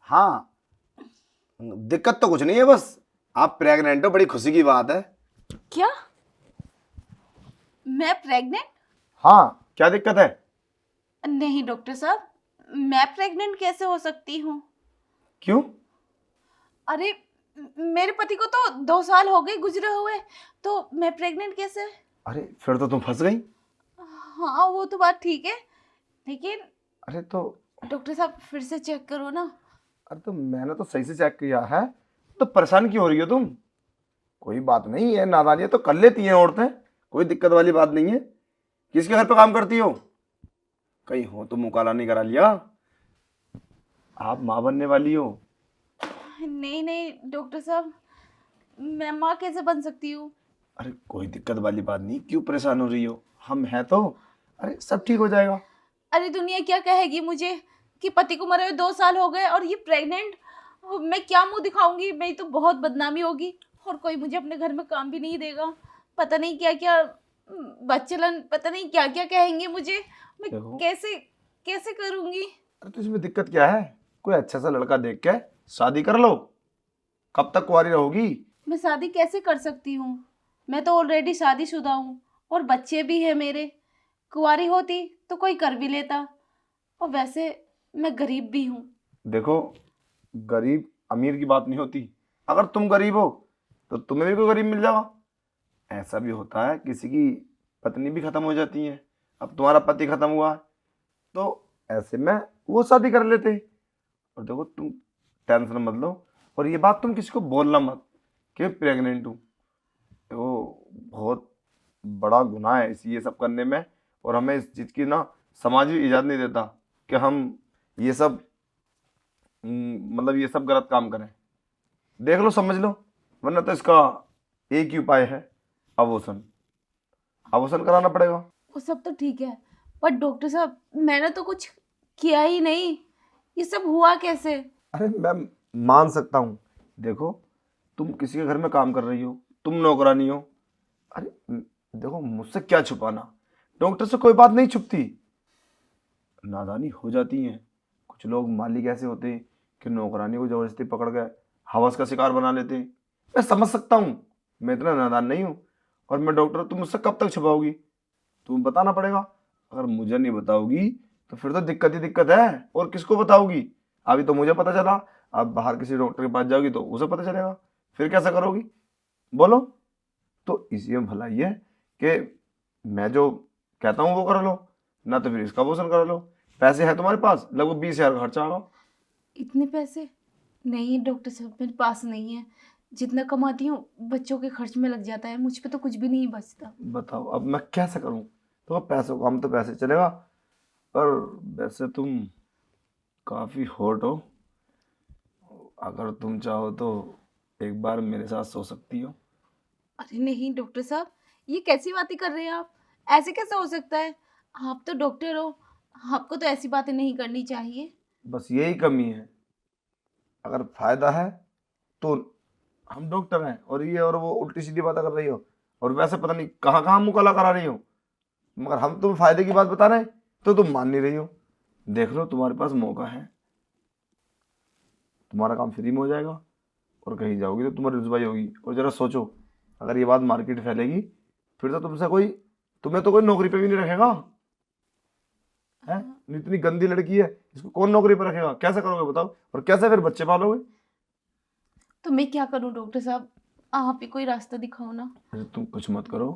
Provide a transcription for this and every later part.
हाँ, दिक्कत तो कुछ नहीं है, बस आप प्रेग्नेंट हो, बड़ी खुशी की बात है। क्या? मैं प्रेग्नेंट? हाँ, क्या दिक्कत है? नहीं डॉक्टर साहब, मैं प्रेग्नेंट कैसे हो सकती हूँ? क्यों? अरे मेरे पति को तो 2 साल हो गए गुजरे हुए, तो मैं प्रेग्नेंट कैसे? अरे फिर तो तुम फंस गई। हाँ वो तो बात ठीक है, लेकिन अरे तो डॉक्टर साहब फिर से चेक करो ना। अरे तो मैंने तो सही से चेक किया है। तो परेशान क्यों हो रही हो तुम? कोई बात नहीं है, नादानी है तो कर लेती हैं औरतें, कोई दिक्कत वाली बात नहीं है। किसके घर पे काम करती हो? कहीं हो तो मुंह काला नहीं करा लिया। आप माँ बनने वाली हो। नहीं नहीं डॉक्टर साहब, मैं माँ कैसे बन सकती हूँ? अरे कोई दिक्कत वाली बात नहीं, क्यों परेशान हो रही हो? हम हैं तो। अरे सब ठीक हो जाएगा। अरे दुनिया क्या कहेगी मुझे कि पति को मरे हुए 2 साल हो गए और ये प्रेग्नेंट। मैं क्या मुंह दिखाऊंगी, मेरी तो बहुत बदनामी होगी और कोई मुझे अपने घर में काम भी नहीं देगा। पता नहीं क्या क्या बच्चलन, पता नहीं क्या क्या कहेंगे मुझे। मैं देखो, कैसे कैसे करूंगी? अरे तो इसमें दिक्कत क्या है? कोई अच्छा सा लड़का देख के शादी कर लो। कब तक कुंवारी रहोगी? मैं शादी कैसे कर सकती हूँ? मैं तो ऑलरेडी शादीशुदा हूँ और बच्चे भी हैं मेरे। कुंवारी होती तो कोई कर भी लेता, और वैसे मैं गरीब भी हूँ। देखो, गरीब अमीर की बात नहीं होती। अगर तुम गरीब हो तो तुम्हें भी कोई गरीब मिल जाएगा। ऐसा भी होता है, किसी की पत्नी भी खत्म हो जाती है। अब तुम्हारा पति खत्म हुआ है, तो ऐसे में वो शादी कर लेते। और देखो, तुम टेंशन मत लो। और ये बात तुम किसी को बोलना मत कि प्रेग्नेंट हूँ। तो बहुत बड़ा गुनाह है इस ये सब करने में। और हमें इस चीज़ की ना, समाज भी इजाज़त नहीं देता कि हम ये सब मतलब ये सब गलत काम करें। देख लो, समझ लो, वरना तो इसका एक ही उपाय है, अबॉर्शन। अबॉर्शन कराना पड़ेगा। वो सब तो ठीक है, पर डॉक्टर साहब मैंने तो कुछ किया ही नहीं। ये सब हुआ कैसे? अरे मैं मान सकता हूँ। देखो, तुम किसी के घर में काम कर रही हो, तुम नौकरानी हो। अरे देखो, मुझसे क्या छुपाना? डॉक्टर से कोई बात नहीं छुपती। नादानी हो जाती है। कुछ लोग मालिक ऐसे होते हैं कि नौकरानी को जबरदस्ती पकड़ के हवस का शिकार बना लेते हैं। मैं समझ सकता हूँ, मैं इतना नादान नहीं हूँ। और मैं डॉक्टर, तुम मुझसे कब तक छुपाओगी? तुम्हें बताना पड़ेगा। अगर मुझे नहीं बताओगी तो फिर तो दिक्कत ही दिक्कत है। और किसको बताओगी? अभी तो मुझे पता चला, अब बाहर किसी डॉक्टर के पास जाओगी तो उसे पता चलेगा। फिर कैसा करोगी? बोलो। तो इसी में भलाई है कि मैं जो कहता हूँ वो कर लो, ना तो फिर इसका अबॉर्शन करा लो। पैसे हैं तुम्हारे पास, लगभग 20,000 का खर्चा आएगा। इतने पैसे? नहीं डॉक्टर साहब, मेरे पास नहीं है। जितना कमाती हूँ बच्चों के खर्च में लग जाता है, मुझ पे तो कुछ भी नहीं बचता। बताओ अब मैं कैसे करूँ? तो पैसों का हम तो पैसे चलेगा। पर वैसे तुम काफ़ी हॉट हो। अगर तुम चाहो तो एक बार मेरे साथ सो सकती हो। अरे नहीं डॉक्टर साहब, ये कैसी बातें कर रहे हैं आप? ऐसे कैसे हो सकता है? आप तो डॉक्टर हो, आपको तो ऐसी बातें नहीं करनी चाहिए। बस यही कमी है। अगर फायदा है तो हम डॉक्टर हैं, और ये और वो उल्टी सीधी बातें कर रही हो। और वैसे पता नहीं कहाँ कहाँ मुकाला करा रही हो। मगर हम तुम्हें फायदे की बात बता रहे हैं तो तुम मान नहीं रही हो। देख लो, तुम्हारे पास मौका है। तुम्हारा काम फ्री में हो जाएगा। और कहीं जाओगी तो तुम्हारी रुसवाई होगी। और जरा सोचो, अगर ये बात मार्केट फैलेगी, फिर तो तुमसे कोई, तुम्हें तो कोई नौकरी पे भी नहीं रखेगा। है, इतनी गंदी लड़की है, इसको कौन नौकरी पे रखेगा? कैसे करोगे बताओ? और कैसे फिर बच्चे पालोगे? तो मैं क्या करूं डॉक्टर साहब? आप ही कोई रास्ता दिखाओ ना। अरे तुम कुछ मत करो।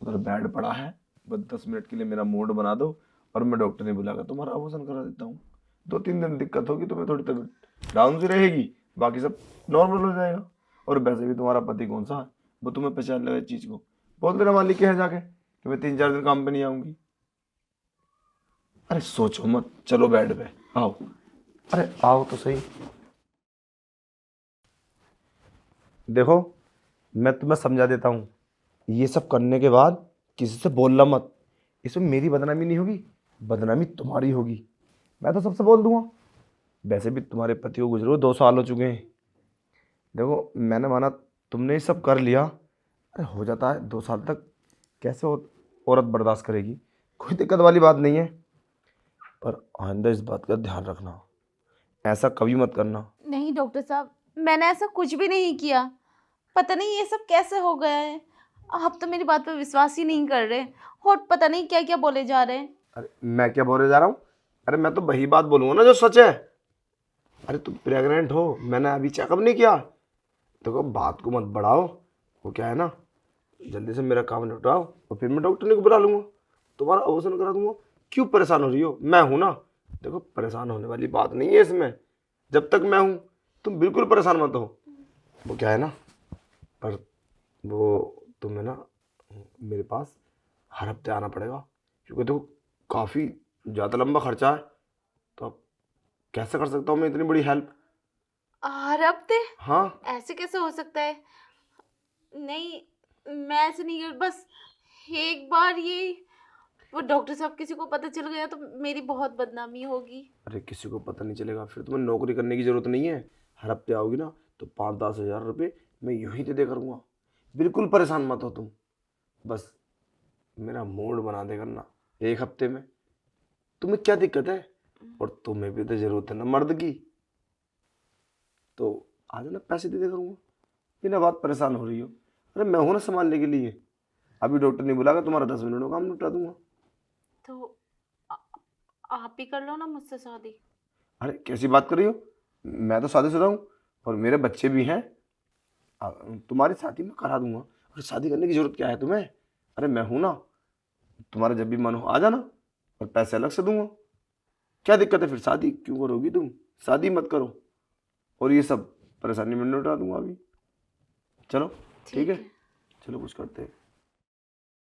उधर बेड पड़ा है, बस 10 मिनट के लिए मेरा मूड बना दो, और मैं डॉक्टर ने बुलाकर तुम्हारा ऑपरेशन करा देता हूँ। 2-3 दिन दिक्कत होगी, तुम्हें थोड़ी तबीयत डाउन सी रहेगी, बाकी सब नॉर्मल हो जाएगा। और वैसे भी तुम्हारा पति कौन सा है, वो तुम्हें पहचान लेगा इस चीज़ को। बोल देना मालिक के यहाँ जाके कि मैं 3-4 दिन काम पे नहीं आऊँगी। अरे सोचो मत, चलो बेड पे आओ। अरे आओ तो सही। देखो, मैं तुम्हें समझा देता हूँ, ये सब करने के बाद किसी से बोलना मत। इसमें मेरी बदनामी नहीं होगी, बदनामी तुम्हारी होगी। मैं तो सबसे बोल दूंगा। वैसे भी तुम्हारे पति को गुजरे हुए 2 साल हो चुके हैं। देखो, मैंने माना तुमने ये सब कर लिया। अरे हो जाता है, 2 साल तक कैसे औरत बर्दाश्त करेगी? कोई दिक्कत वाली बात नहीं है। पर आइंदा इस बात का ध्यान रखना, ऐसा कभी मत करना। नहीं डॉक्टर साहब, मैंने ऐसा कुछ भी नहीं किया। पता नहीं ये सब कैसे हो गया है। आप तो मेरी बात पर विश्वास ही नहीं कर रहे और पता नहीं क्या क्या बोले जा रहे हैं। अरे मैं क्या बोलने जा रहा हूँ? अरे मैं तो वही बात बोलूँगा ना जो सच है। अरे तुम प्रेग्नेंट हो, मैंने अभी चेकअप नहीं किया। देखो बात को मत बढ़ाओ। वो क्या है ना, जल्दी से मेरा काम निपटाओ और फिर मैं डॉक्टर को बुला लूँगा, तुम्हारा ऑपरेशन करा दूंगा। क्यों परेशान हो रही हो? मैं हूं ना। देखो परेशान होने वाली बात नहीं है इसमें। जब तक मैं हूं तुम बिल्कुल परेशान मत हो। वो क्या है ना, पर वो तुम्हें ना मेरे पास हर हफ्ते आना पड़ेगा, क्योंकि देखो काफ़ी ज़्यादा लंबा खर्चा है। तो अब कैसे कर सकता हूँ मैं इतनी बड़ी हेल्प? और अब ते हाँ ऐसे कैसे हो सकता है? नहीं, मैं ऐसे नहीं कर, बस एक बार ये वो डॉक्टर साहब किसी को पता चल गया तो मेरी बहुत बदनामी होगी। अरे किसी को पता नहीं चलेगा, फिर तुम्हें नौकरी करने की ज़रूरत नहीं है। हर हफ्ते आओगी ना तो 5-10 हज़ार रुपये मैं यूं ही दे दे करूँगा। बिल्कुल परेशान मत हो तुम। बस मेरा मूड बना दे करना एक हफ्ते में। तुम्हें क्या दिक्कत है? और तुम्हें भी तो ज़रूरत है ना मर्द की। तो आ जाना, पैसे दे दे करूँगा। बिना बात परेशान हो रही हो? अरे मैं हूं ना संभालने के लिए। अभी डॉक्टर ने बुलाकर तुम्हारा 10 मिनट में काम निपटा दूंगा। तो आ- आप ही कर लो ना मुझसे शादी। अरे कैसी बात कर रही हो? मैं तो शादीशुदा हूँ और मेरे बच्चे भी हैं। तुम्हारी शादी मैं करा दूंगा। और शादी करने की जरूरत क्या है तुम्हें? अरे मैं हूं ना। तुम्हारा जब भी मन हो आ जाना और पैसे अलग से दूंगा। क्या दिक्कत है? फिर शादी क्यों करोगी तुम? शादी मत करो और ये सब परेशानी में निपटा दूंगा अभी। चलो ठीक ठीक है, है। चलो कुछ करते हैं।